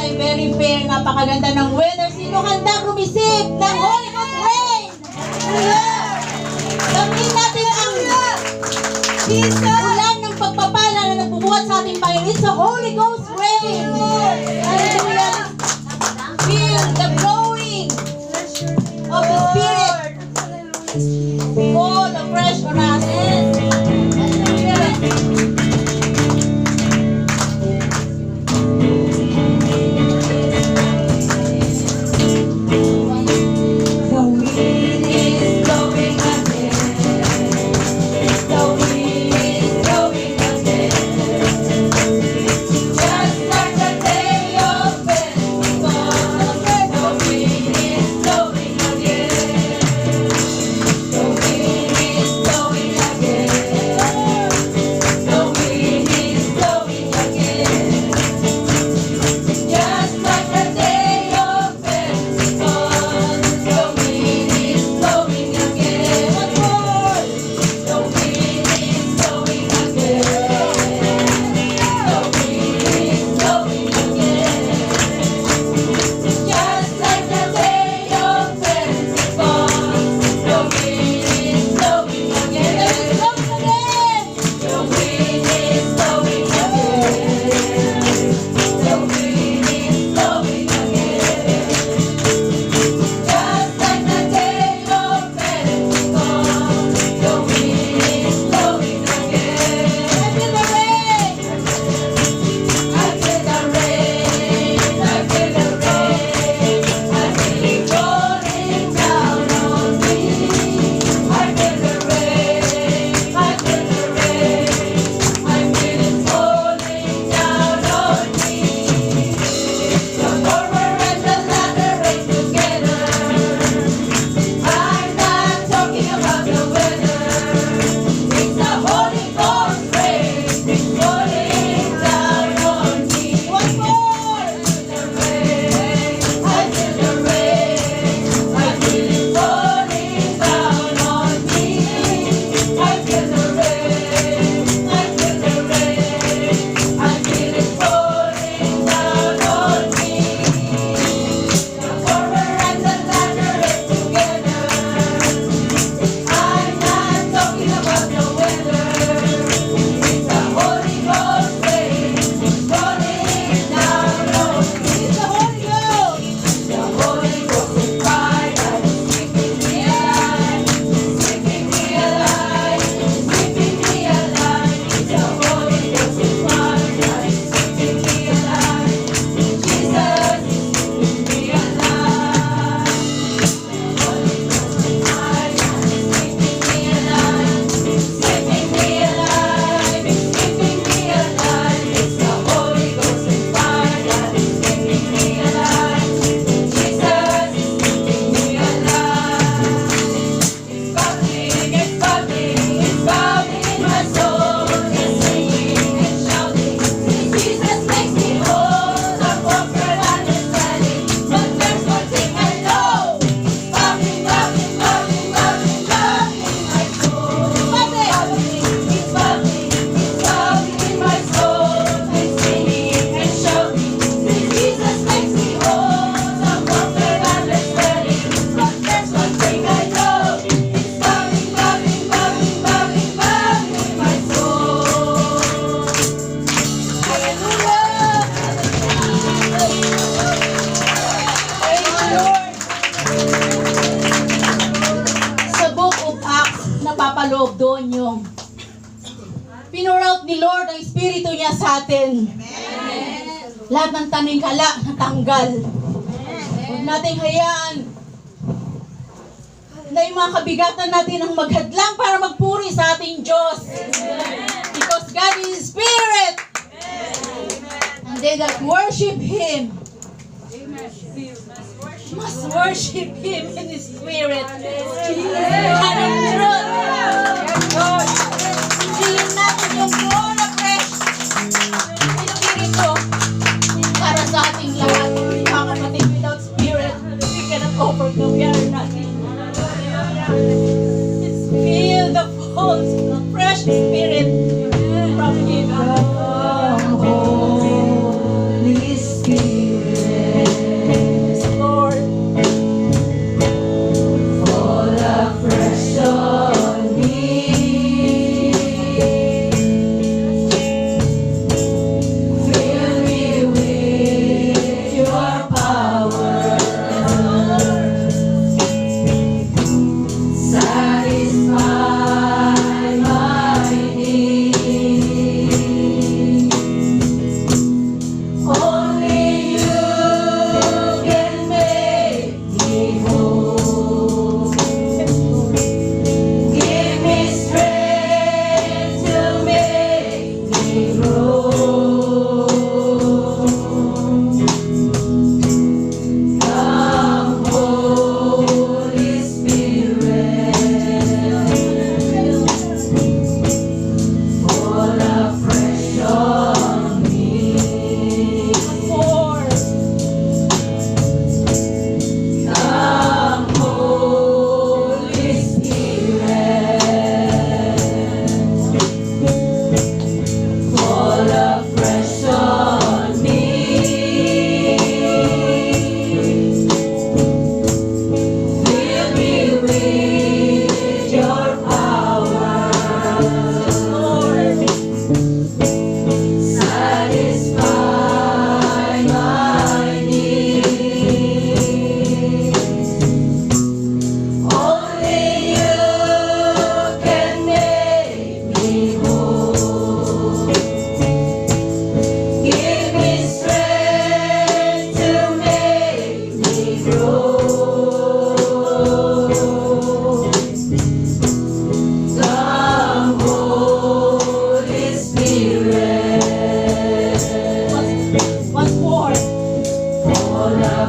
ay very fair, napakaganda ng weather. Sino handa gumisip ng Holy Ghost rain? Sabihin natin ang ulan ng pagpapala na nagbubuhat sa ating Panginoon. It's a Holy Ghost rain. Hallelujah. Feel the blowing of the Spirit. Fall afresh on us. Napapaloob doon yung pinur out ni Lord ang Espiritu niya sa atin. Amen. Lahat ng tanikala natanggal. Huwag nating hayaan na yung mga kabigatan natin ang maghadlang para magpuri sa ating Diyos. Because God is Spirit. And they that worship Him must worship Him in His Spirit and in truth. Silin natin yung more na fresh Espiritu para sa ating lahat. Mga kapatid, without Spirit, we cannot overcome. We are nothing. Let's feel the pulse of fresh Spirit from Him. Holy Spirit. again.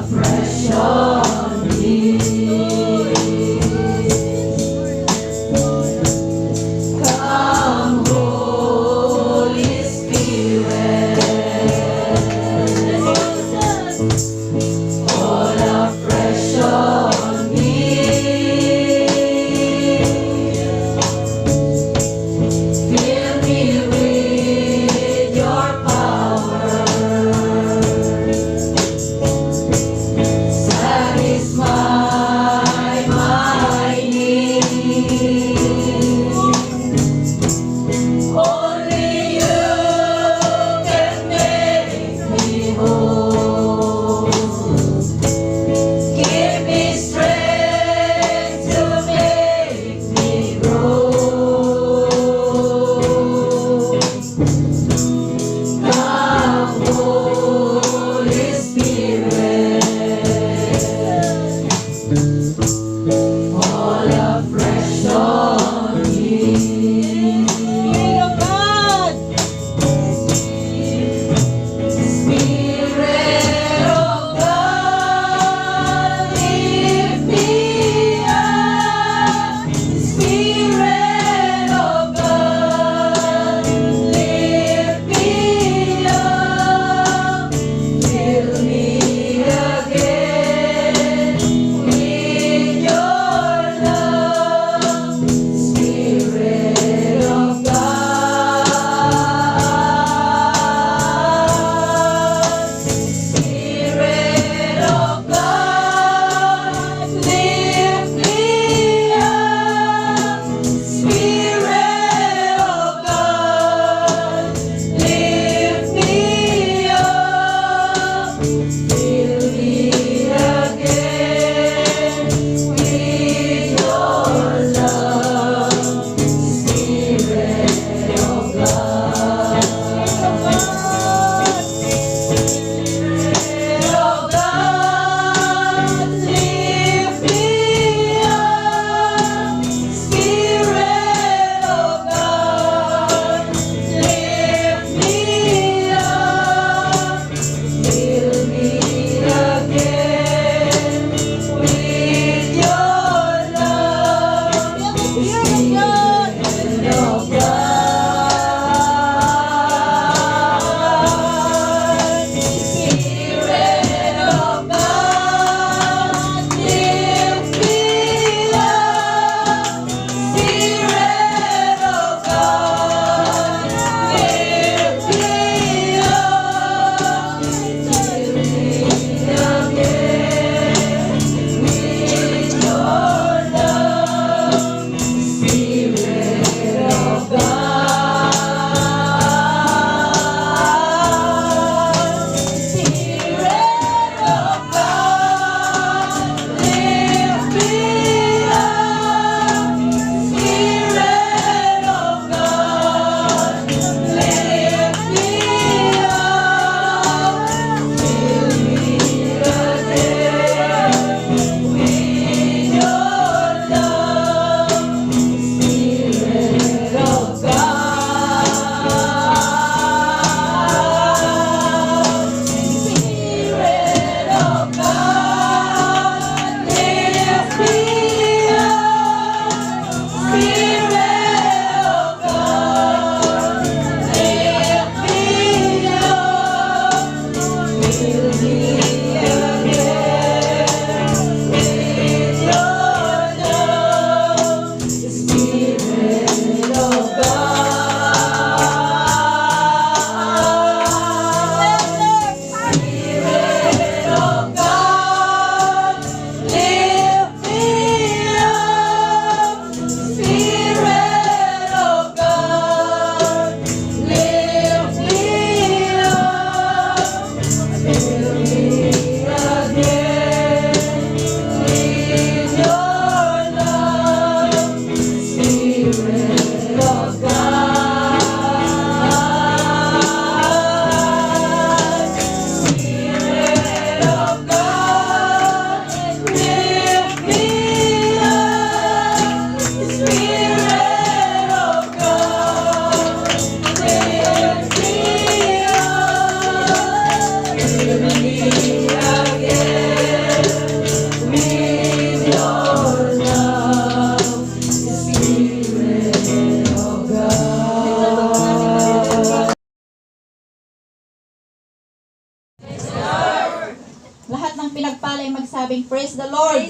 pinagpala ay magsabing, Praise the Lord!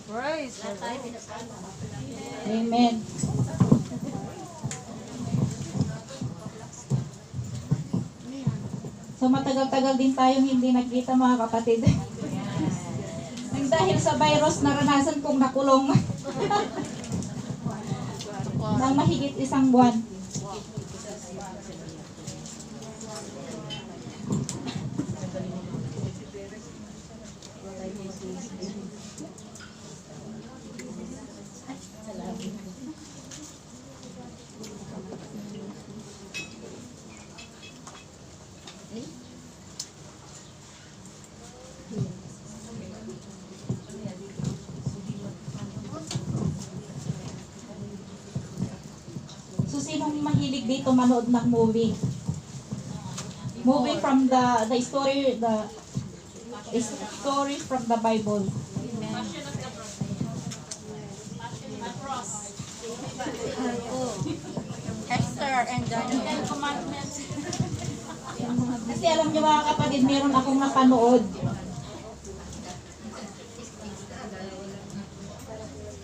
Praise. Amen. So matagal-tagal din tayong hindi nagkita mga kapatid. Nang dahil sa virus, naranasan kong nakulong ng mahigit 1 buwan. So sinong mahilig dito manood ng movie? Movie from the story from the Bible. Esther and the Ten Commandments. Kasi alam niyo mga kapatid, meron akong napanood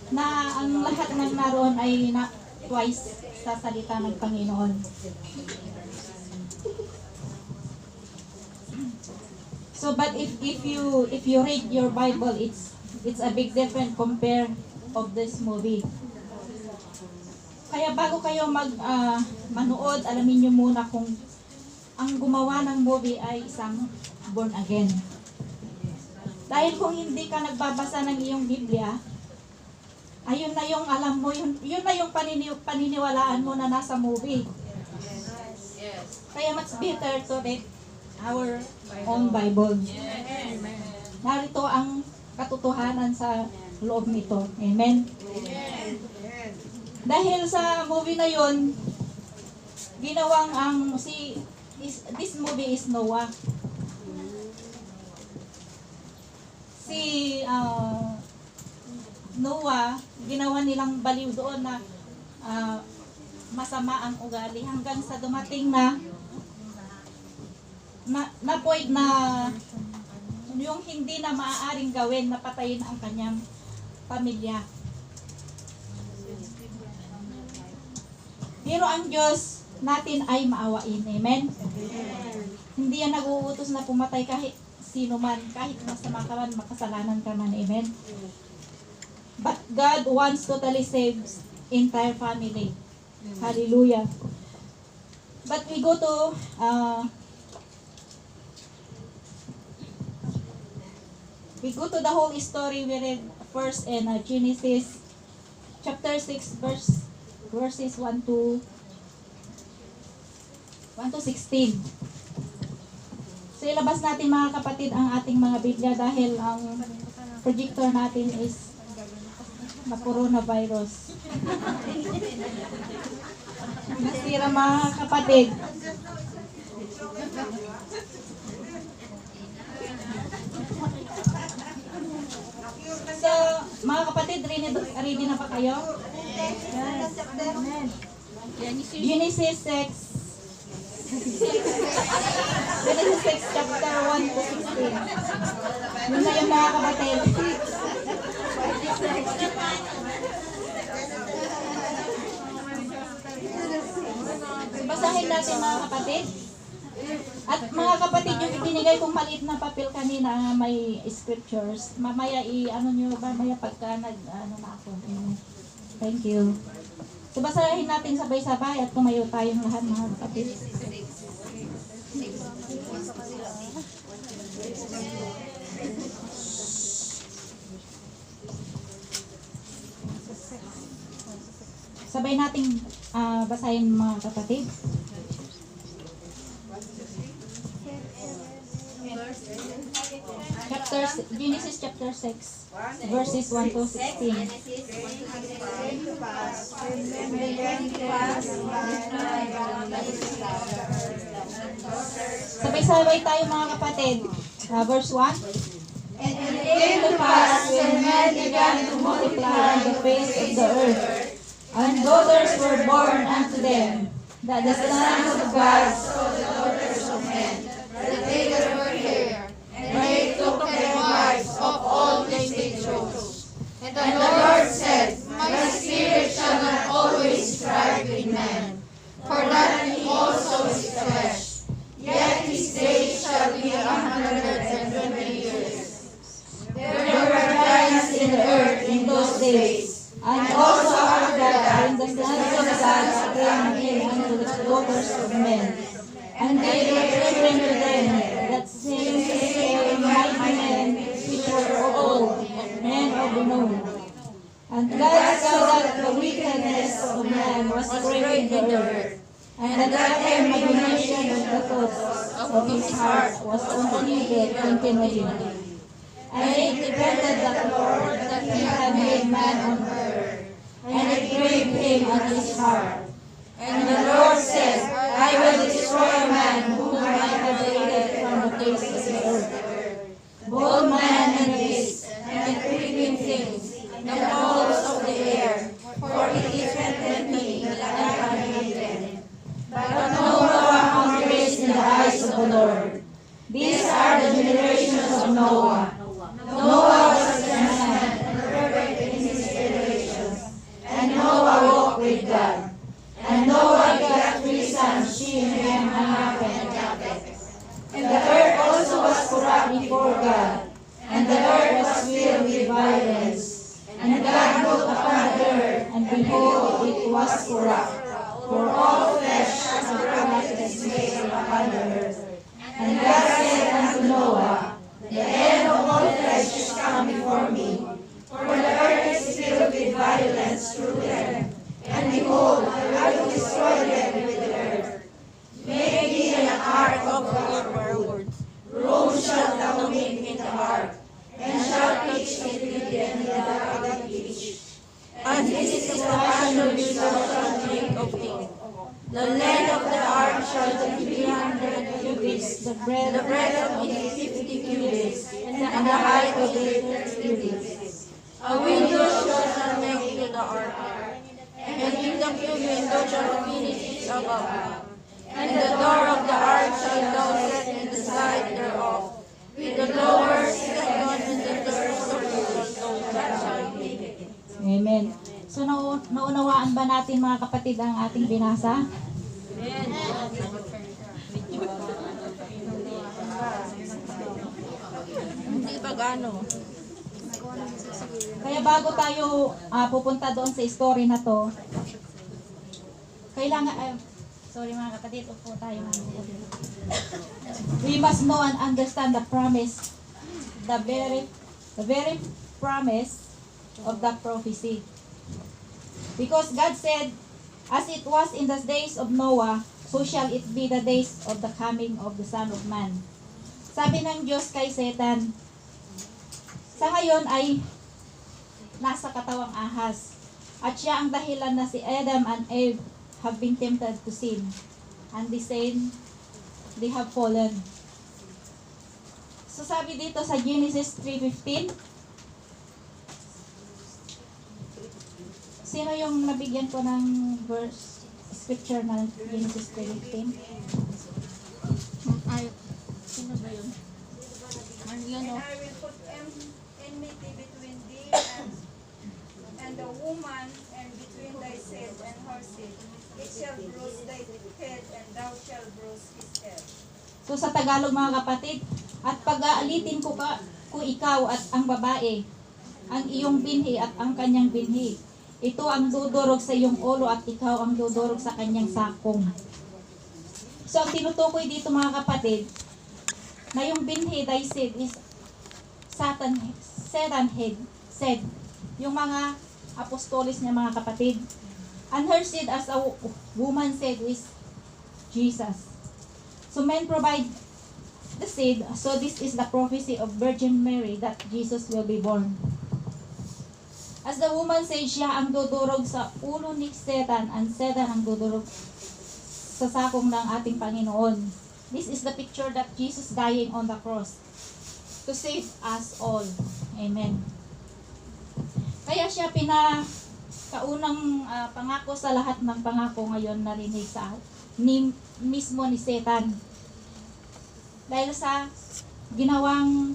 na ang lahat ng naroon ay twice sa salita ng Panginoon. So but if you read your Bible, it's a big difference compare of this movie. Kaya bago kayo manood, alamin niyo muna kung ang gumawa ng movie ay isang born again. Dahil kung hindi ka nagbabasa ng iyong Biblia, ayun na yung alam mo, yun na yung paniniwalaan mo na nasa movie. Kaya much better to read our own Bible. Narito ang katotohanan sa loob nito. Amen? Dahil sa movie na yun, ginawang this movie is Noah. Si Noah, ginawa nilang baliw doon na masama ang ugali hanggang sa dumating na point na yung hindi na maaaring gawin, napatayin ang kanyang pamilya. Pero ang Diyos natin ay maawain. Amen? Hindi yan nag-uutos na pumatay kahit sino man, kahit masama ka man, makasalanan ka man. Amen? But God wants totally save entire family. Hallelujah. But we go to the whole story. We read first in Genesis chapter 6 verses 1 to 16. So ilabas natin mga kapatid ang ating mga Biblia dahil ang projector natin is na coronavirus. Nasira mga kapatid. So, mga kapatid, ready na pa kayo? Yes. Genesis 6. Genesis 6 chapter 1 to 16. Yun na yung mga kapatid. Basahin natin mga kapatid. At mga kapatid, yung ibinigay kong maliit na papel kanina, may scriptures. Mamaya mamaya pagka na ako. Thank you. So basahin natin sabay-sabay at tumayo tayong lahat mga kapatid. Sabay nating basahin mga kapatid. Genesis chapter 6 verses 1 to 16. Sabay-sabay tayo mga kapatid. Verse 1. And it came to pass when men began to multiply on the face of the earth, And daughters were born unto them, that the sons of God saw the daughters of men, that they were fair, and they took be known. And God saw that the wickedness of man was great in the earth, and that the imagination of the thoughts of his heart was only continually. And it repented the Lord that he had made man on earth, and it grieved him at his heart. And the Lord said, I will destroy man whom I have created from the face of the earth, both man and beast, and creeping things, the fowls of the air, for it is written me that I hated. But Noah found grace in the eyes of the Lord. These are the generations of Noah. Noah was a man, perfect in his generations, and Noah walked with God. And Noah begat 3 sons, Shem, Ham, and Japheth. And the earth also was corrupt before God, and the earth was filled with violence. And God looked upon the earth, and behold, it was corrupt, for all flesh has corrupted his ways upon the earth. And God said unto Noah, the end of all flesh is come before me, for the earth is filled with violence through them. And behold, I will destroy them with the earth. Make thee an ark of wood. Rome shalt thou make in the ark, and shalt pitch it with them in the other pitch. And this is the fashion which thou shalt make of it. The length of the ark shall be 300 cubits, the breadth of it 50 cubits, and the height of it 30 cubits. A window shall make to the ark, and in the window shall finish its above. And the door of the ark shall thou set in the side thereof, with the lower, second, and the third surface shall make it. Amen. So naunawaan ba natin mga kapatid ang ating binasa? Hindi ba gano? Kaya bago tayo pupunta doon sa story na to, kailangan, sorry mga kapatid, upo tayo mga kapatid. We must know and understand the promise, the very promise of the prophecy. Because God said, as it was in the days of Noah, so shall it be the days of the coming of the Son of Man. Sabi ng Diyos kay Satan, sa ngayon ay nasa katawang ahas, at siya ang dahilan na si Adam and Eve have been tempted to sin, and the same, they have fallen. So sabi dito sa Genesis 3:15, sino yung nabigyan ko ng verse, scripture na Genesis 3:15? Ay, sino ba yun? Yun o. And I will put enmity between thee and the woman, and between thy seed and her seed. It shall bruise thy head, and thou shalt bruise his head. So sa Tagalog mga kapatid, at pag-aalitin ko ikaw at ang babae, ang iyong binhi at ang kanyang binhi. Ito ang dudurog sa iyong ulo at ikaw ang dudurog sa kanyang sakong. So ang tinutukoy dito mga kapatid, na yung binhi, thy seed is Satan head, yung mga apostolis niya mga kapatid. And her seed as a woman said is Jesus. So men provide the seed, so this is the prophecy of Virgin Mary that Jesus will be born. As the woman said, siya ang dudurog sa ulo ni Satan, and Satan ang dudurog sa sakong ng ating Panginoon. This is the picture that Jesus dying on the cross to save us all. Amen. Kaya siya pinakaunang pangako sa lahat ng pangako ngayon narinig sa mismo ni Satan. Dahil sa ginawang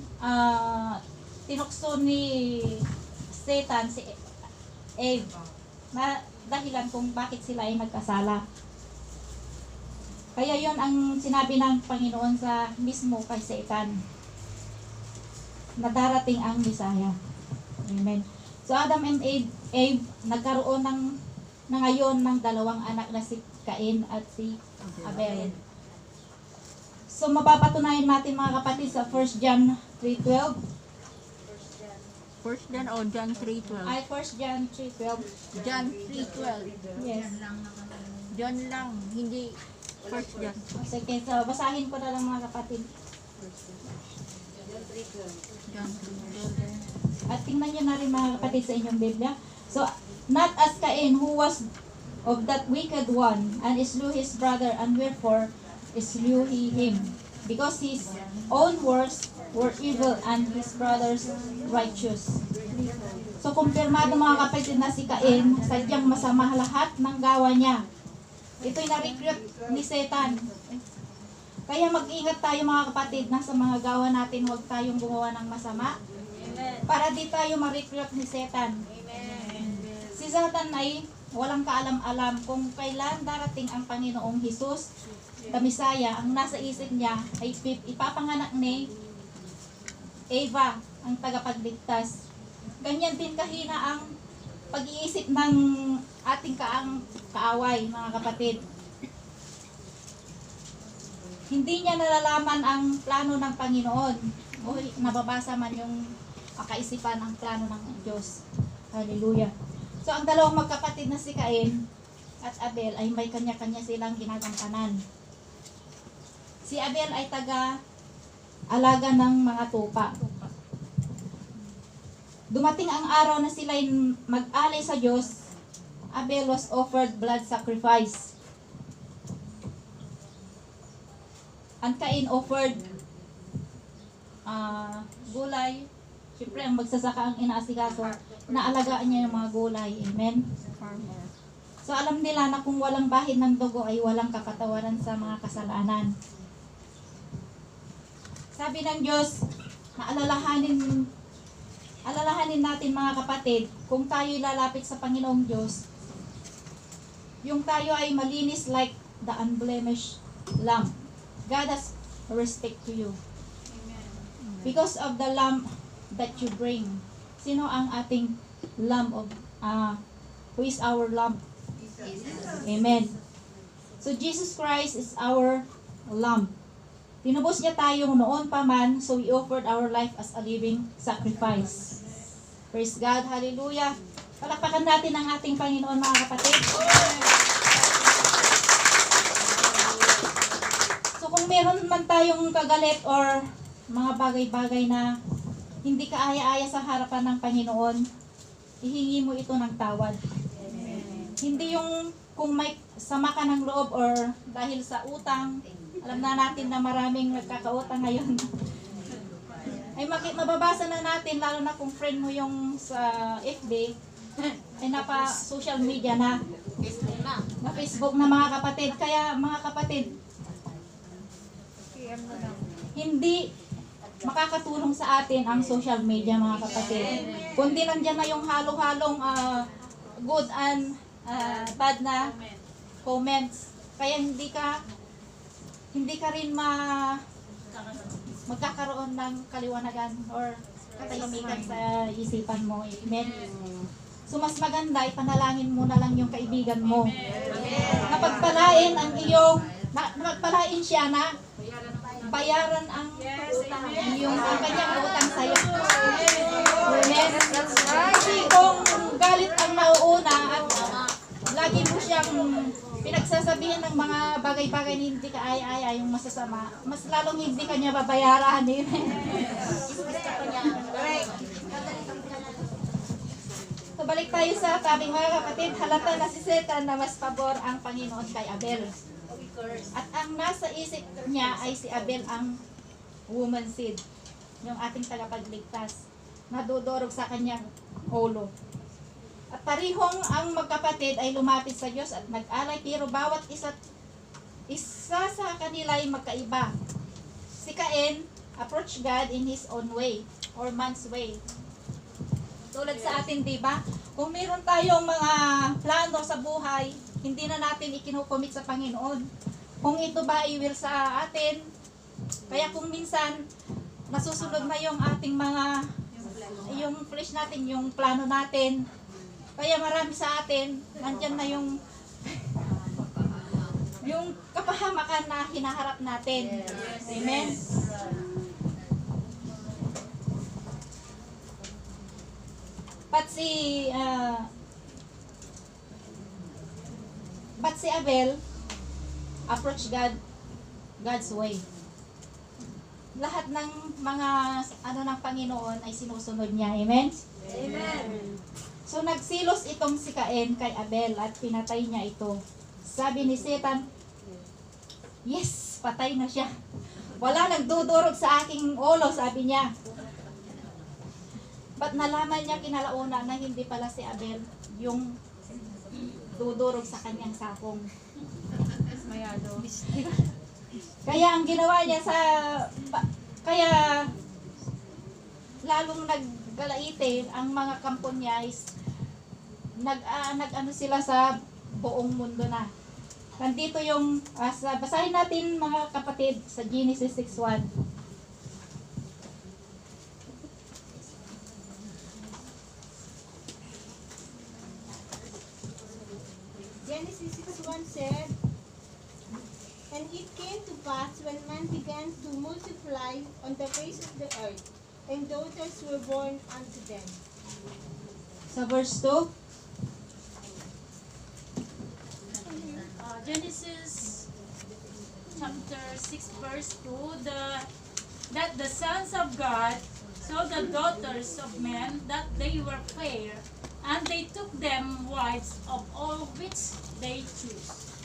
tinukso ni Satan si Eve na dahilan kung bakit sila ay nagkasala. Kaya yon ang sinabi ng Panginoon sa mismo kay Satan na darating ang Misaya. Amen. So Adam and Eve nagkaroon na ngayon ng dalawang anak na si Cain at si Abel. So mapapatunayan natin mga kapatid sa 1 John 3:12. First John o John 3:12? Ay, 1 John 3:12. John 3:12. Yes. John lang, hindi First John. Sige, so basahin ko na lang mga kapatid. John 3:12. At tingnan nyo na rin mga kapatid sa inyong Biblia. So, not as Cain who was of that wicked one, and slew his brother, and wherefore slew he him? Because his own works were evil, and his brother's righteous. So, kumpirmado mga kapatid na si Cain, sadyang masama lahat ng gawa niya. Ito'y na-recruit ni Satan. Kaya mag-ingat tayo mga kapatid na sa mga gawa natin, huwag tayong gumawa ng masama. Para di tayo ma-recruit ni Satan. Si Satan ay walang kaalam-alam kung kailan darating ang Panginoong Hesus, the Messiah. Ang nasa isip niya ay ipapanganak ni Eva, ang tagapagligtas. Ganyan din kahina ang pag-iisip ng ating kaaway, mga kapatid. Hindi niya nalalaman ang plano ng Panginoon. O nababasa man yung kaisipan ng plano ng Diyos. Hallelujah. So, ang dalawang magkapatid na si Cain at Abel ay may kanya-kanya silang ginagampanan. Si Abel ay taga-alaga ng mga tupa. Dumating ang araw na sila'y mag-alay sa Diyos. Abel was offered blood sacrifice. And Cain offered gulay. Siyempre, ang magsasaka ang inaasikaso, naalagaan niya yung mga gulay. Amen? Farmer. So, alam nila na kung walang bahid ng dugo ay walang kapatawaran sa mga kasalanan. Sabi ng Diyos, na alalahanin natin mga kapatid, kung tayo'y lalapit sa Panginoong Diyos, yung tayo ay malinis like the unblemished lamb. God has respect to you. Because of the lamb that you bring. Sino ang ating lamb of, who is our lamb? Amen. So Jesus Christ is our lamb. Tinubos niya tayo noon pa man, so we offered our life as a living sacrifice. Praise God, hallelujah. Palakpakan natin ang ating Panginoon mga kapatid. So kung meron man tayong kagalit or mga bagay-bagay na hindi ka aya-aya sa harapan ng Panginoon, ihingi mo ito ng tawad. Hindi yung kung may sama ka ng loob or dahil sa utang, alam na natin na maraming nagkakautang ngayon. Ay mababasa na natin, lalo na kung friend mo yung sa FB, ay napa social media na, na Facebook na mga kapatid. Kaya mga kapatid, hindi makakatulong sa atin ang social media mga kapatid. Kundi nandyan na yung halo-halong good and bad na comments. Kaya hindi ka rin magkakaroon ng kaliwanagan or katahimikan sa isipan mo. Amen. So mas maganda, ipanalangin mo na lang yung kaibigan mo. Napagpalain siya na bayaran ang kanyang utang sa'yo. Amen. Kasi kung galit ang nauuna at lagi mo siyang pinagsasabihin ng mga bagay-bagay na hindi ka ay yung masasama, mas lalong hindi ka niya babayaran. Amen. So balik tayo sa tabing mga kapatid, halata na si Satan na mas pabor ang Panginoon kay Abel. At ang nasa isip niya ay si Abel ang woman seed, yung ating tagapagligtas, nadudurog sa kanyang ulo. At parihong ang magkapatid ay lumapit sa Diyos at nag-alay, pero bawat isa sa kanila ay magkaiba. Si Cain approached God in his own way, or man's way. Tulad sa atin, di ba? Kung meron tayong mga plano sa buhay, hindi na natin ikinukomit sa Panginoon. Kung ito ba ay will sa atin, kaya kung minsan nasusunod na yung ating yung flesh natin, yung plano natin, kaya marami sa atin, nandyan na yung kapahamakan na hinaharap natin. Amen. but si Abel approach God's way. Lahat ng mga ng Panginoon ay sinusunod niya. Amen? Amen. So nagsilos itong si Cain kay Abel at pinatay niya ito. Sabi ni Satan, yes, patay na siya. Wala nagdudurog sa aking ulo, sabi niya. But nalaman niya kinalauna na hindi pala si Abel yung dudurog sa kanyang sakong. Mayado. Kaya ang ginawa niya kaya lalong naggalaite ang mga kampo niya is nag-ano sila sa buong mundo na. Nandito yung basahin natin mga kapatid sa Genesis 6:1. Genesis 6:1 said, "And it came to pass when man began to multiply on the face of the earth, and daughters were born unto them." Sa verse 2, Genesis chapter 6 verse 2, that the sons of God saw the daughters of men that they were fair, and they took them wives of all which they chose.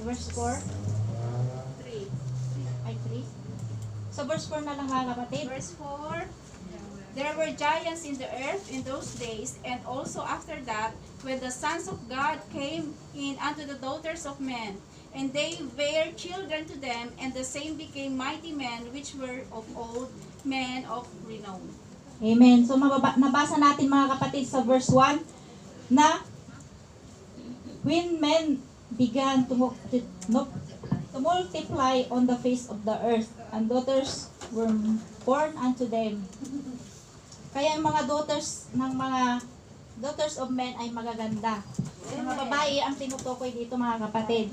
verse 4, 3. ay 3. Sa verse 4 na lang mga kapatid. Verse 4, there were giants in the earth in those days, and also after that, when the sons of God came in unto the daughters of men, and they bare children to them, and the same became mighty men, which were of old, men of renown. Amen. So nabasa natin mga kapatid sa verse 1 na when men began to multiply on the face of the earth, and daughters were born unto them. Kaya ang mga daughters of men ay magaganda. Mga babae ang tinutukoy dito mga kapatid.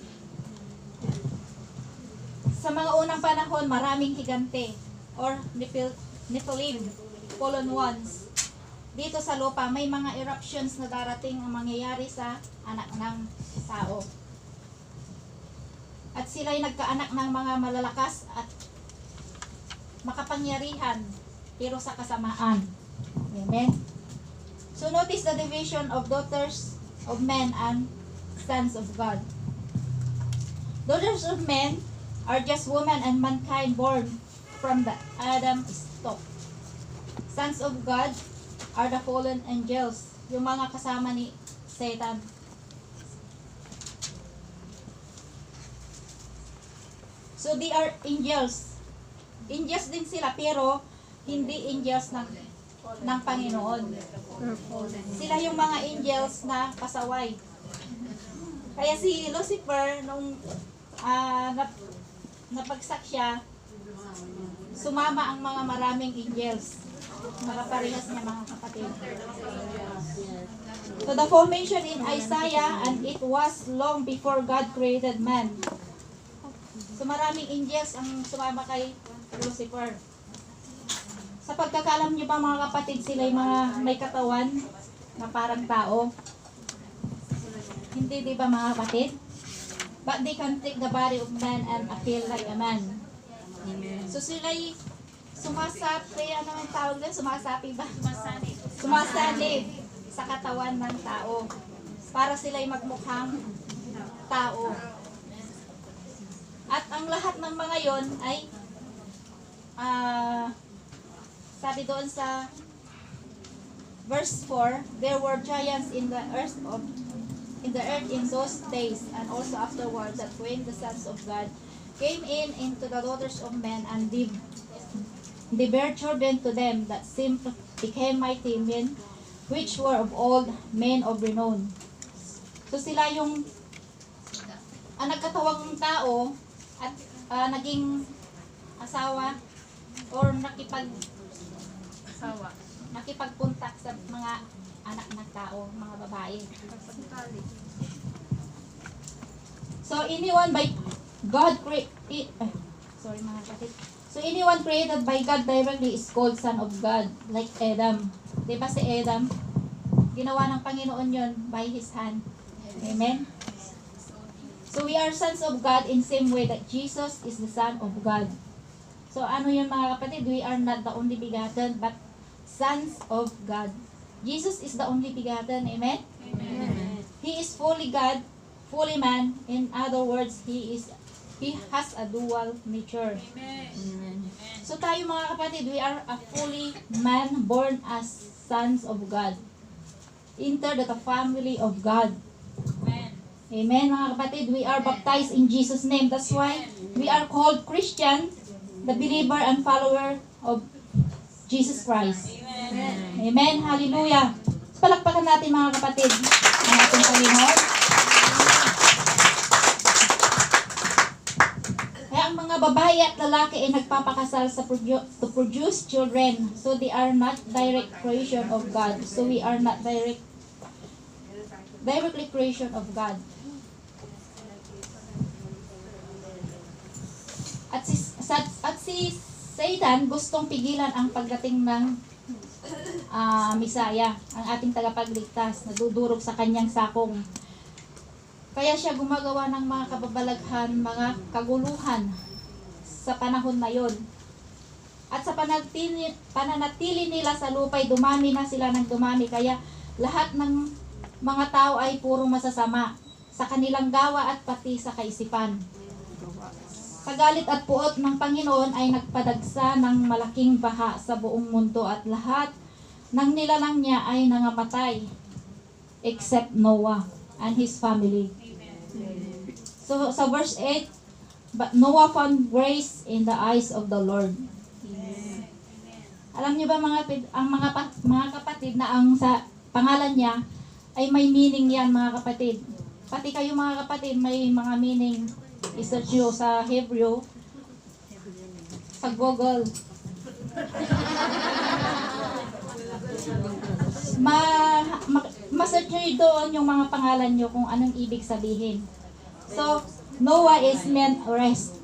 Sa mga unang panahon, maraming higante or Nephilim, fallen ones. Dito sa lupa, may mga eruptions na darating ang mangyayari sa anak ng tao. At sila'y nagkaanak ng mga malalakas at makapangyarihan, pero sa kasamaan. Amen. So notice the division of daughters of men and sons of God. Daughters of men are just women and mankind born from the Adam stock. Sons of God are the fallen angels, yung mga kasama ni Satan. So they are angels. Angels din sila pero hindi angels ng Panginoon. Sila yung mga angels na pasaway. Kaya si Lucifer nung napagsak siya, sumama ang mga maraming angels. Nakaparehas niya mga kapatid. So the formation in Isaiah, and it was long before God created man. So maraming angels ang sumama kay Lucifer. Sa pagkakalam niyo ba mga kapatid, sila yung mga may katawan na parang tao? Hindi, di ba mga kapatid? But they can take the body of man and appear like a man. So sila'y sumasapi, ano ang tawag doon? Sumasapi ba? Sumasanib sa katawan ng tao. Para sila'y magmukhang tao. At ang lahat ng mga yon ay sabi doon sa verse 4, there were giants in the earth in those days, and also afterwards, that when the sons of God came in into the daughters of men, and they bare children to them, that same became mighty men, which were of old, men of renown. So sila yung nagkatawang tao at naging asawa or nakipagpuntak sa mga anak ng tao, mga babae. So anyone by God So anyone created by God directly is called son of God, like Adam. Diba si Adam? Ginawa ng Panginoon yon by His hand. Amen? So we are sons of God in same way that Jesus is the Son of God. So ano yun mga kapatid? We are not the only begotten but sons of God. Jesus is the only begotten. Amen? Amen. He is fully God, fully man. In other words, He has a dual nature. Amen. So tayo mga kapatid, we are a fully man born as sons of God. Enter the family of God. Amen. Amen mga kapatid, we are baptized in Jesus' name. That's why we are called Christian, the believer and follower of Jesus Christ. Amen. Amen. Hallelujah. Palakpakan natin mga kapatid ang ating Panginoon. Kaya ang mga babae at lalaki ay nagpapakasal to produce children. So they are not direct creation of God. So we are not directly creation of God. At si Satan gustong pigilan ang pagdating ng Misaya, ang ating tagapagligtas, nadudurog sa kanyang sakong. Kaya siya gumagawa ng mga kababalaghan, mga kaguluhan sa panahon na yon. At sa pananatili nila sa lupa'y dumami na sila ng dumami. Kaya lahat ng mga tao ay purong masasama sa kanilang gawa at pati sa kaisipan. Sa galit at puot ng Panginoon ay nagpadagsa ng malaking baha sa buong mundo at lahat ng nilalang niya ay nangamatay except Noah and his family. So sa verse 8, but Noah found grace in the eyes of the Lord. Alam niyo ba mga kapatid na ang sa pangalan niya ay may meaning yan mga kapatid. Pati kayo mga kapatid may mga meaning. I-search nyo sa Hebrew, sa Google. Ma-search nyo doon yung mga pangalan nyo kung anong ibig sabihin. So, Noah is meant rest.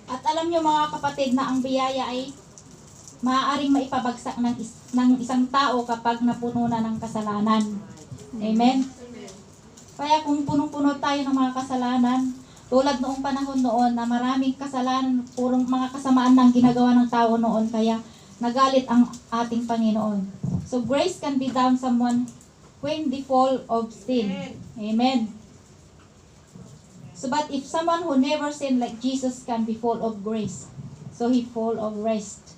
At alam nyo mga kapatid na ang biyaya ay maaaring maipabagsak ng isang tao kapag napuno na ng kasalanan. Amen? Kaya kung punong-puno tayo ng mga kasalanan, tulad noong panahon noon na maraming kasalanan, purong mga kasamaan ng ginagawa ng tao noon, kaya nagalit ang ating Panginoon. So grace can be down someone when the fall of sin. Amen. So but if someone who never sinned like Jesus can be full of grace, so he full of rest.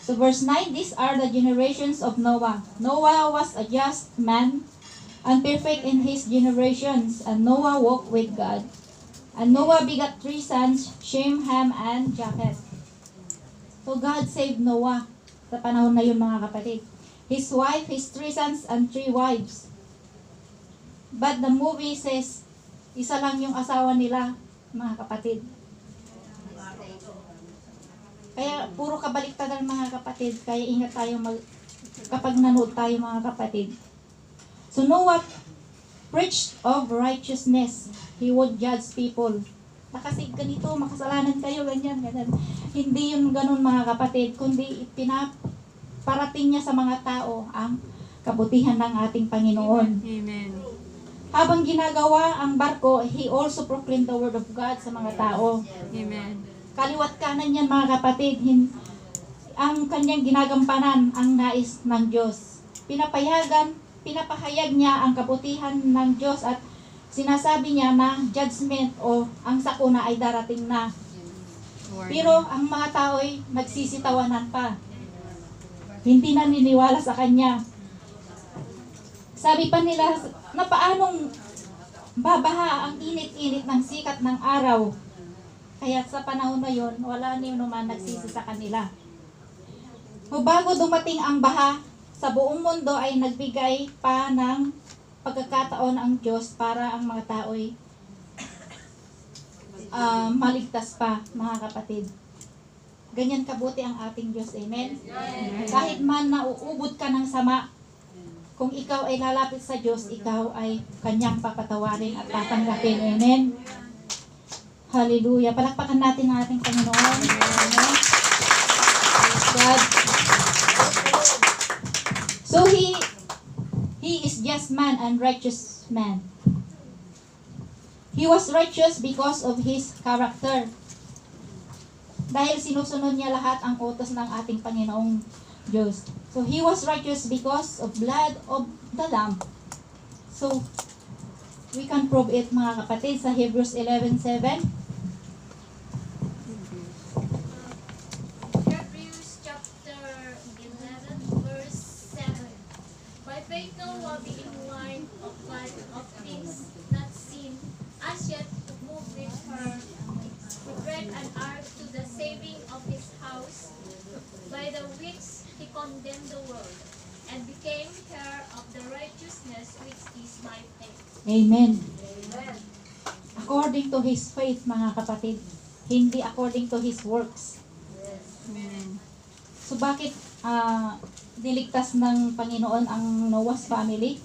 So verse 9, these are the generations of Noah. Noah was a just man and perfect in his generations, and Noah walked with God. And Noah begat 3 sons, Shem, Ham, and Japheth. So God saved Noah sa panahon na yun mga kapatid. His wife, his 3 sons, and 3 wives. But the movie says, isa lang yung asawa nila, mga kapatid. Kaya puro kabaliktaran mga kapatid. Kaya ingat tayo kapag nanood tayo mga kapatid. So Noah preached of righteousness. He would judge people. Na kasi ganito, makasalanan kayo, ganyan. Hindi yun ganun mga kapatid. Kundi pinaparating niya sa mga tao ang kabutihan ng ating Panginoon. Amen. Habang ginagawa ang barko, he also proclaimed the word of God sa mga tao. Amen. Kaliwat kanan yan mga kapatid, ang kanyang ginagampanan ang nais ng Diyos. Pinapahayag niya ang kabutihan ng Diyos at sinasabi niya na judgment o ang sakuna ay darating na. Pero ang mga tao ay nagsisitawanan pa. Hindi naniniwala sa kanya. Sabi pa nila, na paanong babaha ang init-init ng sikat ng araw. Kaya sa panahon na yon, wala ni naman nagsisi sa kanila. O bago dumating ang baha, sa buong mundo ay nagbigay pa ng pagkakataon ang Diyos para ang mga tao ay maligtas pa, mga kapatid. Ganyan kabuti ang ating Diyos. Amen? Kahit man nauubod ka ng sama, kung ikaw ay lalapit sa Diyos, ikaw ay kanyang papatawarin at tatanggapin. Amen. Hallelujah. Palakpakan natin ang ating Panginoon. Amen. Praise God. So he is just man and righteous man. He was righteous because of his character. Dahil sinusunod niya lahat ang utos ng ating Panginoong Diyos. So he was righteous because of blood of the Lamb. So we can prove it, mga kapatid, sa Hebrews 11:7. Hebrews chapter 11, verse 7. By faith Noah, being warned of things not seen, as yet to move with her, prepared an ark to the saving of his house, by the which he condemned the world, and became heir of the righteousness which is by faith. Amen. According to his faith, mga kapatid, hindi according to his works. So bakit niligtas ng Panginoon ang Noah's family?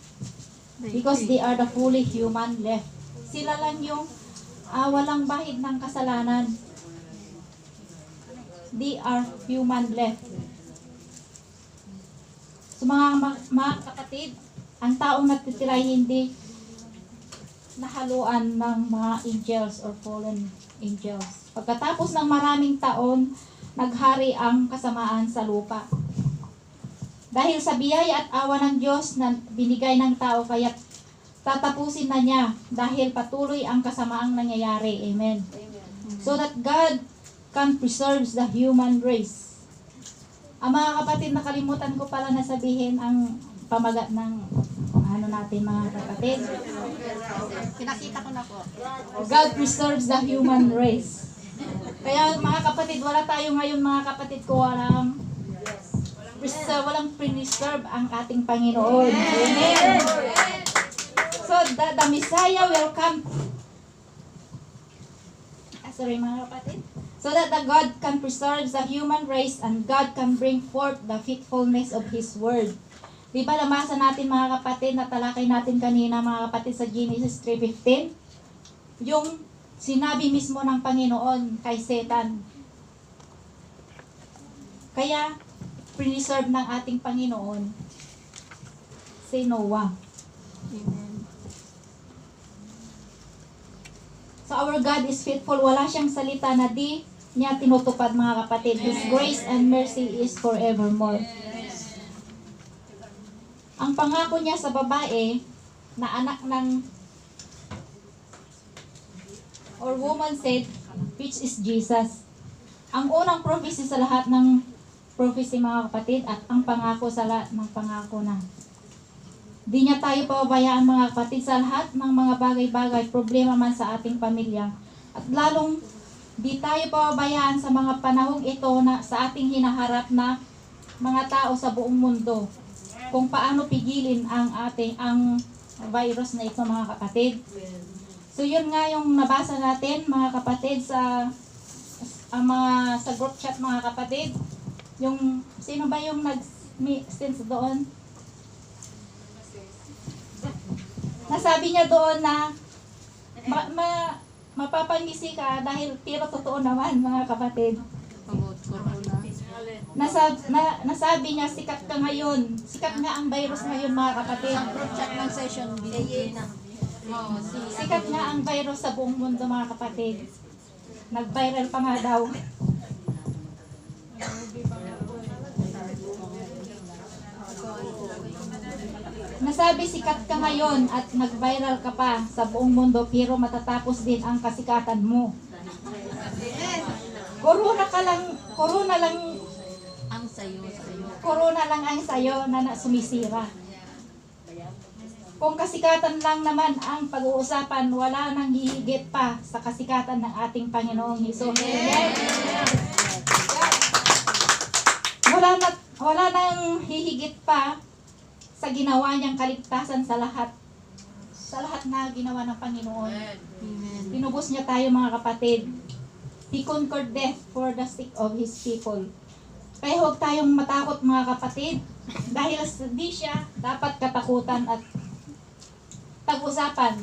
Because they are the fully human left. Sila lang yung walang bahid ng kasalanan. They are human left. So mga kapatid, ang taong natitira hindi nahaluan ng mga angels or fallen angels. Pagkatapos ng maraming taon, naghari ang kasamaan sa lupa. Dahil sa biyaya at awa ng Diyos na binigay ng tao, kaya tatapusin na niya dahil patuloy ang kasamaang nangyayari. Amen. So that God can preserve the human race. Ang mga kapatid, nakalimutan ko pala na sabihin ang pamagat ng natin, mga kapatid. Pinakita ko na po. God preserves the human race. Kaya mga kapatid, wala tayo ngayon, mga kapatid ko, walang preserve ang ating Panginoon. Amen. So the Messiah will come. Sorry, mga kapatid. So that the God can preserve the human race and God can bring forth the faithfulness of His word. Di ba nabasa natin, mga kapatid, na talakay natin kanina, mga kapatid, sa Genesis 3:15? Yung sinabi mismo ng Panginoon kay Satan. Kaya, preserve ng ating Panginoon si Noah. So our God is faithful. Wala siyang salita na di niya tinutupad, mga kapatid. His grace and mercy is forevermore. Ang pangako niya sa babae na anak ng or woman said, which is Jesus. Ang unang prophecy sa lahat ng prophecy, mga kapatid, at ang pangako sa lahat ng pangako na. Di niya tayo pababayaan, mga kapatid, sa lahat ng mga bagay-bagay, problema man sa ating pamilya. At lalong di tayo pababayaan sa mga panahong ito na sa ating hinaharap na mga tao sa buong mundo. Kung paano pigilin ang virus na ito, mga kapatid. So yun nga yung nabasa natin, mga kapatid, sa group chat, mga kapatid. Yung sino ba yung nag-sense doon? Nasabi niya doon na mapapangisi ka dahil tiro totoo naman, mga kapatid. Nasabi niya, sikat ka ngayon. Sikat nga ang virus ngayon, mga kapatid. Chat ng session, binigay na. Sikat nga ang virus sa buong mundo, mga kapatid. Nag-viral pa nga daw. Nasabi, sikat ka ngayon at nag-viral ka pa sa buong mundo, pero matatapos din ang kasikatan mo. Corona lang Ang sayo. Corona lang ang sayo na sumisira. Kung kasikatan lang naman ang pag-uusapan, wala nang hihigit pa sa kasikatan ng ating Panginoong Hesus. Amen. Wala nang hihigit pa sa ginawa niyang kaligtasan sa lahat na ginawa ng Panginoon. Tinubos niya tayo, mga kapatid. He conquered death for the sake of His people. Kaya huwag tayong matakot, mga kapatid. dahil di siya dapat katakutan at pag-usapan.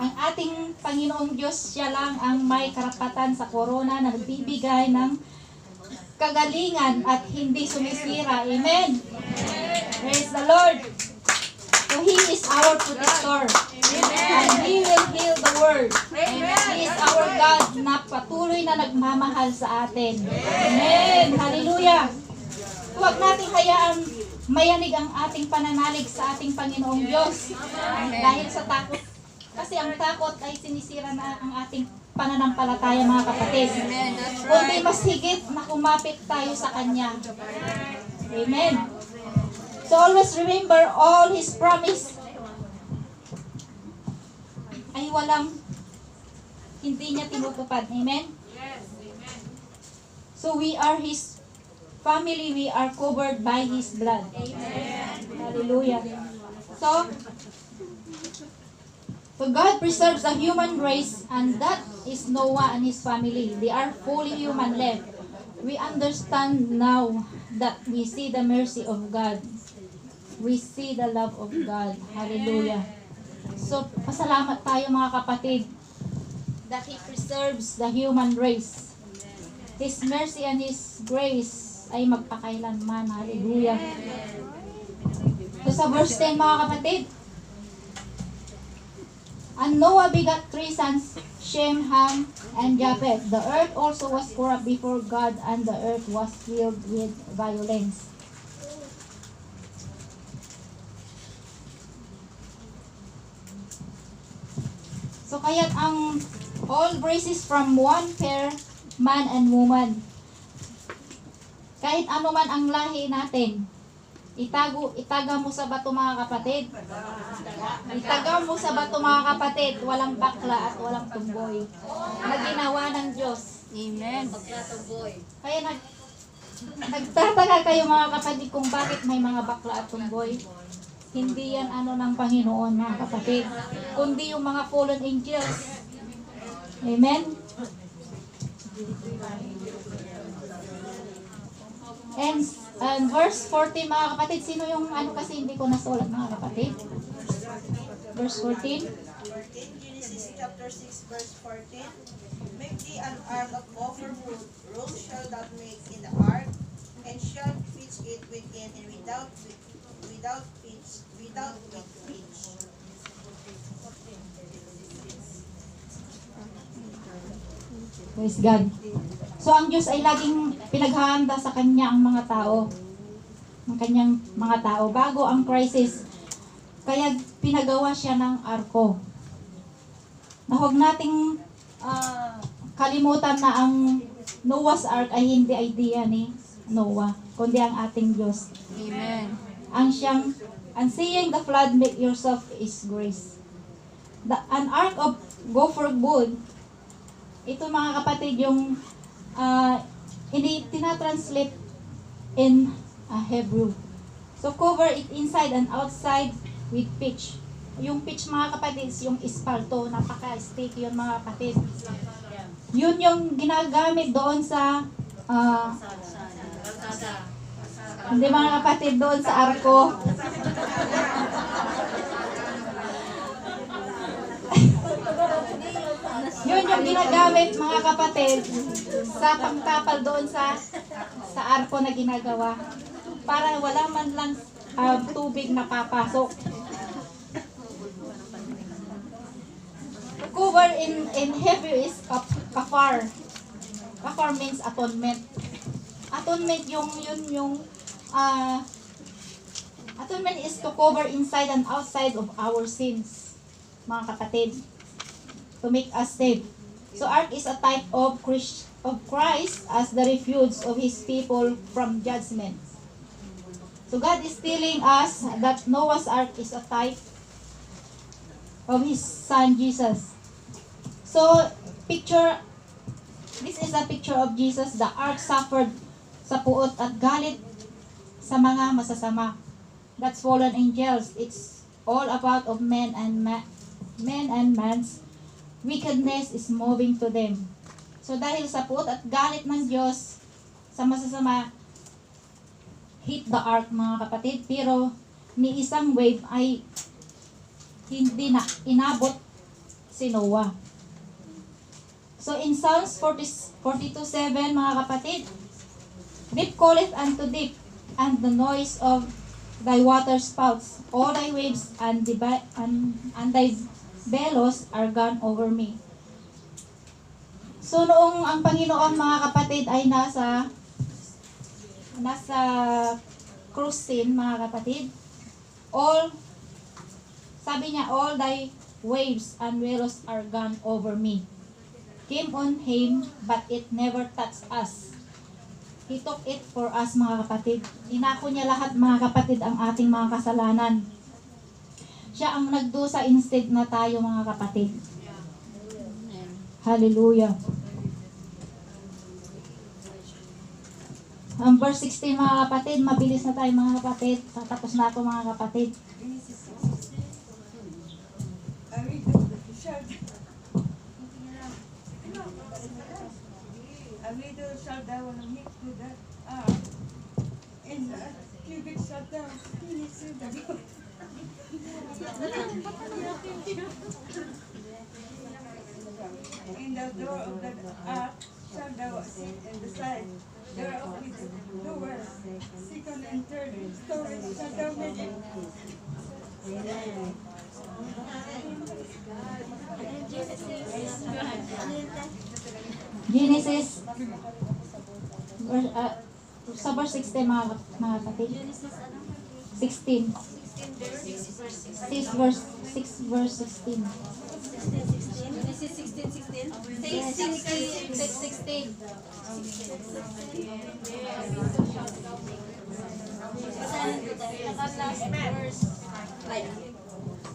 Ang ating Panginoong Diyos, siya lang ang may karapatan sa korona na nagbibigay ng kagalingan at hindi sumisira. Amen? Praise the Lord! So He is our protector. And He will heal the world. He is our God na patuloy na nagmamahal sa atin. Amen! Hallelujah! Huwag nating hayaan mayanig ang ating pananalig sa ating Panginoong Diyos. Dahil sa takot. Kasi ang takot ay sinisira na ang ating pananampalataya, mga kapatid. Kundi mas higit na kumapit tayo sa Kanya. Amen. So always remember, all His promise ay hindi niya tinutupad. Amen? So we are His family, we are covered by His blood. Hallelujah. So God preserves the human race, and that is Noah and his family. They are fully human left. We understand now that we see the mercy of God. We see the love of God. Hallelujah. So, pasalamat tayo mga kapatid that He preserves the human race. His mercy and His grace ay magpakailanman. Hallelujah. So, sa verse 10 mga kapatid, and Noah begat 3 sons, Shem, Ham, and Japheth. The earth also was corrupt before God, and the earth was filled with violence. So kaya't ang all races from one pair, man and woman. Kahit ano man ang lahi natin, itaga mo sa bato mga kapatid. Itaga mo sa bato mga kapatid, walang bakla at walang tumboy. Na ginawa ng Diyos. Amen. Kaya nagtataka kayo mga kapatid kung bakit may mga bakla at tumboy. Hindi yan ng Panginoon mga kapatid, kundi yung mga fallen angels. Amen. And verse 14 mga kapatid, sino yung kasi hindi ko nasulat mga kapatid? Verse 14. Genesis chapter 6 verse 14. Make thee an ark of copper wood, roll shall thou make in the ark, and shall pitch it within and without with pitch. Praise God. So ang Diyos ay laging pinaghahanda sa Kanya ang mga tao. Ang Kanyang mga tao bago ang crisis. Kaya pinagawa siya ng arko. Na huwag nating kalimutan na ang Noah's Ark ay hindi idea ni Noah, kundi ang ating Diyos. Amen. And seeing the flood, make yourself is grace. An ark of gopher wood, ito mga kapatid yung tinatranslate in Hebrew. So cover it inside and outside with pitch. Yung pitch mga kapatid, yung espalto, napaka-sticky yun mga kapatid. Yun yung ginagamit doon sa hindi mga kapatid, doon sa arko. Yun yung ginagamit mga kapatid sa pangkapal doon sa arko na ginagawa para wala man lang tubig na papasok. Cover in Hebrew is kafar. Kafar means atonement. Atonement atonement is to cover inside and outside of our sins, mga kapatid, to make us safe. So ark is a type of Christ as the refuge of His people from judgment. So God is telling us that Noah's Ark is a type of His Son Jesus. So this is a picture of Jesus. The ark suffered sa puot at galit sa mga masasama. That's fallen angels. It's all about of men and man's wickedness is moving to them. So dahil sa puot at galit ng Diyos sa masasama, hit the ark mga kapatid, pero ni isang wave ay hindi na inabot si Noah. So in Psalms 42:7 mga kapatid, deep calleth unto deep, and the noise of thy water spouts, all thy waves and thy bellows are gone over me. So noong ang Panginoon mga kapatid ay nasa cruise scene mga kapatid, sabi niya, all thy waves and billows are gone over me. Came on him, but it never touched us. He took it for us mga kapatid. Inako niya lahat mga kapatid ang ating mga kasalanan. Siya ang nagdusa instead na tayo mga kapatid. Hallelujah. Ang verse 16 mga kapatid, mabilis na tayo mga kapatid. Tatapos na ako mga kapatid. A widow shall thou make to that ark, and a cubit shall thou finish to the boat. In the door of the ark shall thou sit, and the side door of its doors, second and third stories shall thou make it. Genesis sa verse 16 mga kapatid. 16. 6 verse 16. Genesis 16:16. Say 16.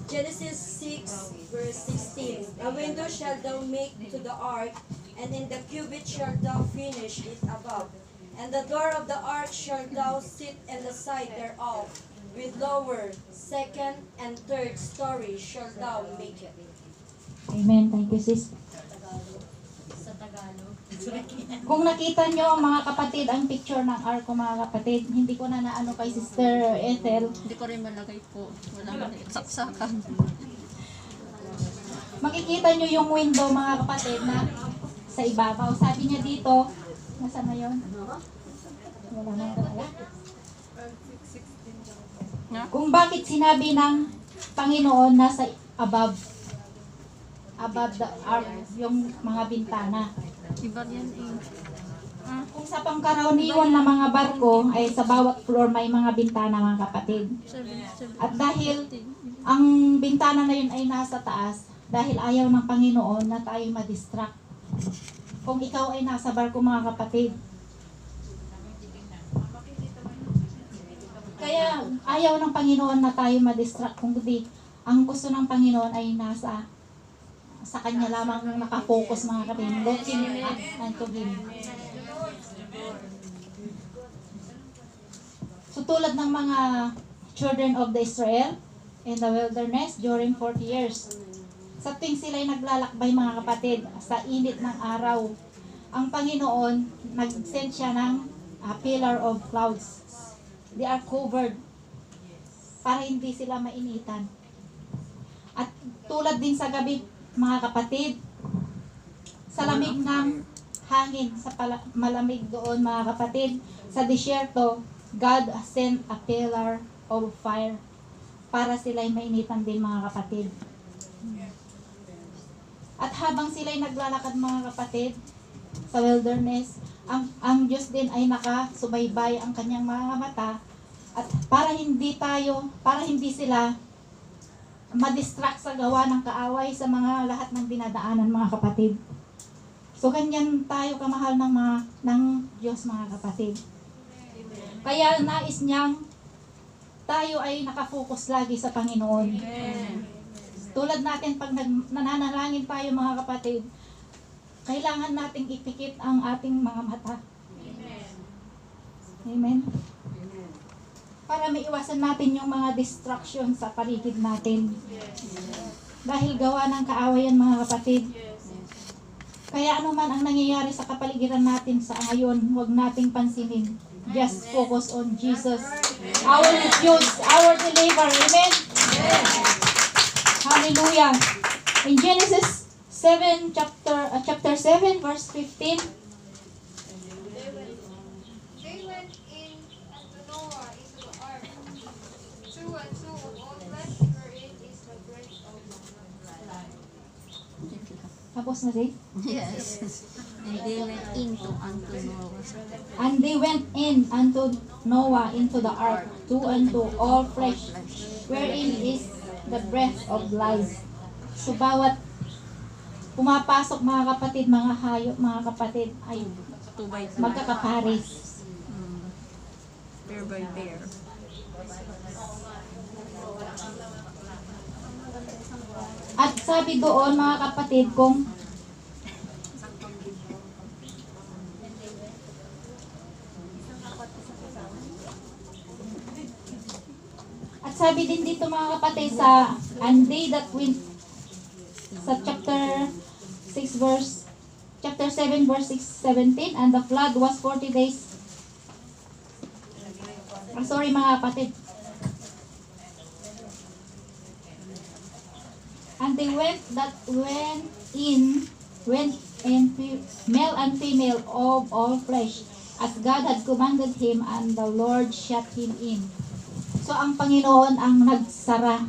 Genesis 6 verse 16. A window shall thou make to the ark, and in the cubit shalt thou finish it above. And the door of the ark shalt thou sit in the side thereof, with lower, second, and third story shalt thou make it. Amen. Thank you, sis. Sa Tagalog. Kung nakita nyo mga kapatid ang picture ng ark ko mga kapatid, hindi ko na naano kay Sister Ethel. Hindi ko rin malagay po. Wala man saksakan. Makikita nyo yung window mga kapatid na sa ibabaw. Sabi niya dito, nasa na yun? Wala na wala. Kung bakit sinabi ng Panginoon nasa above the ark, yung mga bintana. Iba yan eh. Kung sa pangkaraniwan na mga barko ay sa bawat floor may mga bintana mga kapatid. At dahil ang bintana na yun ay nasa taas, dahil ayaw ng Panginoon na tayo ma-distract. Kung ikaw ay nasa barko mga kapatid. Kaya ayaw ng Panginoon na tayo ma-distract. Kung di, ang gusto ng Panginoon ay sa Kanya lamang nakafocus mga kapatid. Looking up unto Him. So tulad ng mga children of the Israel in the wilderness during 40 years. Sa tuwing sila'y naglalakbay mga kapatid sa init ng araw, ang Panginoon nag-send siya ng pillar of clouds. They are covered para hindi sila mainitan. At tulad din sa gabi mga kapatid, sa lamig ng hangin, sa malamig doon mga kapatid, sa disyerto, God sent a pillar of fire para sila'y mainitan din mga kapatid. At habang sila'y naglalakad mga kapatid sa wilderness, ang Diyos din ay nakasubaybay ang kanyang mga mata at para hindi sila ma-distract sa gawa ng kaaway sa mga lahat ng dinadaanan mga kapatid. So ganyan tayo kamahal ng Diyos mga kapatid. Kaya nais niyang tayo ay nakafocus lagi sa Panginoon. Tulad natin pag nananalangin tayo mga kapatid, kailangan nating ipikit ang ating mga mata. Amen. Para maiwasan natin yung mga distraction sa paligid natin. Dahil gawa ng kaawayan mga kapatid. Kaya ano man ang nangyayari sa kapaligiran natin sa ngayon, huwag nating pansinin. Just focus on Jesus, our refuge, our deliverer. Amen? Hallelujah. In Genesis 7, chapter 7, verse 15, They went in unto Noah into the ark, two and two of all flesh, wherein is the breath of life. tapos na din. Yes. And they went into unto Noah. And they went in unto Noah into the ark, two and two, all flesh, wherein is the breath of life. So bawat pumapasok mga kapatid, mga hayop, mga kapatid, ay 2 by 2. magkakaparis. Pair by pair. At sabi doon mga kapatid, kung at sabi din dito mga kapatid sa and they that went sa chapter 7 verse 17, and the flood was 40 days. Sorry mga kapatid. And they went in male and female of all flesh, as God had commanded him, and the Lord shut him in. So ang Panginoon ang nagsara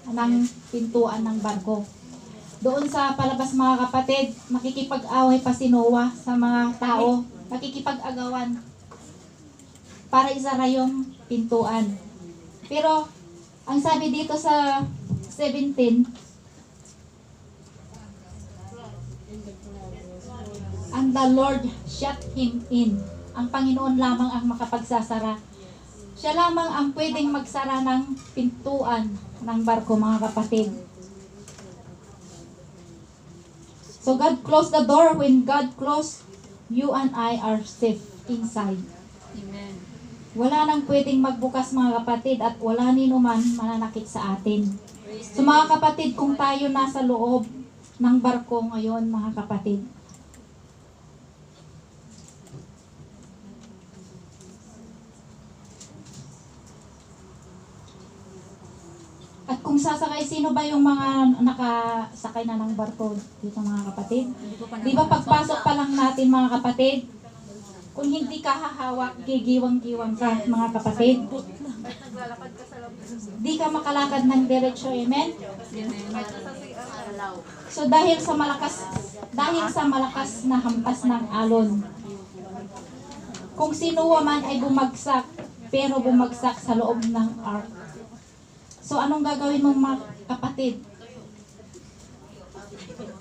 ng pintuan ng barko. Doon sa palabas mga kapatid, makikipag-away pa si Noah sa mga tao, makikipag-agawan para isara yung pintuan. Pero ang sabi dito sa 17, and the Lord shut him in. Ang Panginoon lamang ang makapagsasara. Siya lamang ang pwedeng magsara ng pintuan ng barko mga kapatid. So God closed the door. When God closed, you and I are safe inside. Amen. Wala nang pwedeng magbukas mga kapatid at wala nino man mananakit sa atin. So mga kapatid, kung tayo nasa loob ng barko ngayon mga kapatid, at kung sasakay, sino ba yung mga nakasakay na ng barko dito mga kapatid? Di ba pagpasok pa lang natin mga kapatid, kung hindi ka hahawak, gigiwang-giwang ka mga kapatid. Di ka makalakad ng diretsyo, amen? So dahil sa malakas na hampas ng alon, kung sino man ay bumagsak, pero bumagsak sa loob ng ark. So anong gagawin mo mga kapatid?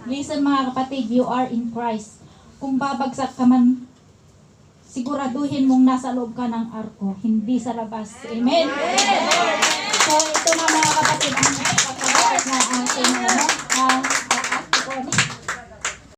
Listen mga kapatid, you are in Christ. Kung babagsak ka man, siguraduhin mong nasa loob ka ng arko, hindi sa labas. Amen? So ito na mga